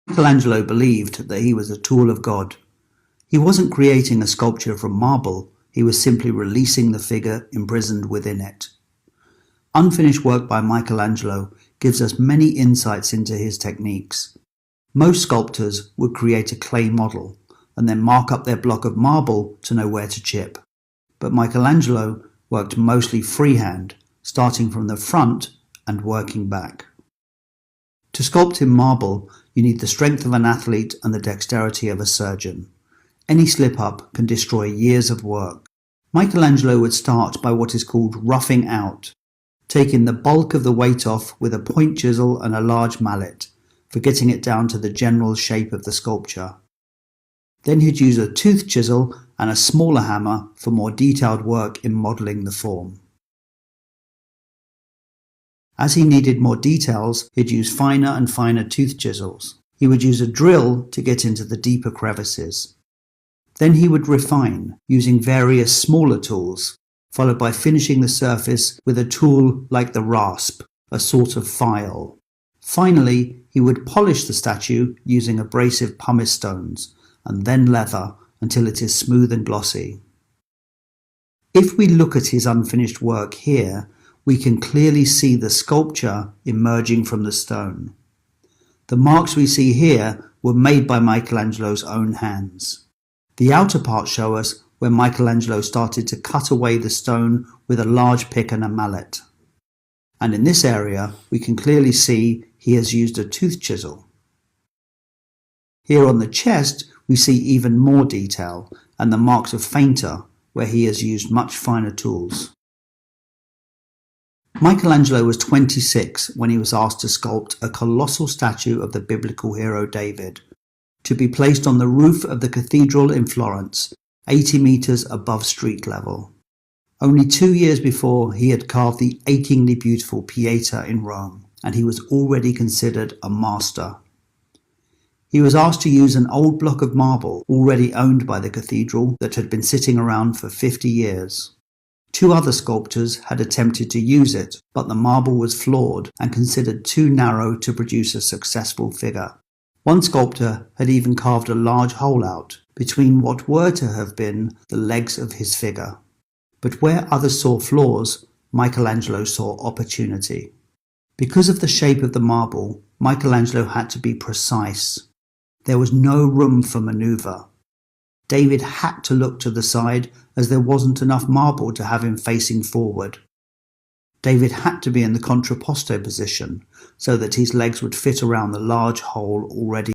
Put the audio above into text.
Michelangelo believed that he was a tool of God. He wasn't creating a sculpture from marble, he was simply releasing the figure imprisoned within it. Unfinished work by Michelangelo gives us many insights into his techniques. Most sculptors would create a clay model and then mark up their block of marble to know where to chip. But Michelangelo worked mostly freehand, starting from the front and working back. To sculpt in marble, you need the strength of an athlete and the dexterity of a surgeon. Any slip-up can destroy years of work. Michelangelo would start by what is called roughing out, taking the bulk of the weight off with a point chisel and a large mallet, for getting it down to the general shape of the sculpture. Then he'd use a tooth chisel and a smaller hammer for more detailed work in modelling the form. As he needed more details, he'd use finer and finer tooth chisels. He would use a drill to get into the deeper crevices. Then he would refine, using various smaller tools, followed by finishing the surface with a tool like the rasp, a sort of file. Finally, he would polish the statue using abrasive pumice stones, and then leather until it is smooth and glossy. If we look at his unfinished work here, we can clearly see the sculpture emerging from the stone. The marks we see here were made by Michelangelo's own hands. The outer parts show us where Michelangelo started to cut away the stone with a large pick and a mallet. And in this area, we can clearly see he has used a tooth chisel. Here on the chest, we see even more detail and the marks of fainter, where he has used much finer tools. Michelangelo was 26 when he was asked to sculpt a colossal statue of the biblical hero David, to be placed on the roof of the cathedral in Florence, 80 meters above street level. Only 2 years before, he had carved the achingly beautiful Pieta in Rome, and he was already considered a master. He was asked to use an old block of marble already owned by the cathedral that had been sitting around for 50 years. 2 other sculptors had attempted to use it, but the marble was flawed and considered too narrow to produce a successful figure. One sculptor had even carved a large hole out between what were to have been the legs of his figure. But where others saw flaws, Michelangelo saw opportunity. Because of the shape of the marble, Michelangelo had to be precise. There was no room for maneuver. David had to look to the side as there wasn't enough marble to have him facing forward. David had to be in the contrapposto position so that his legs would fit around the large hole already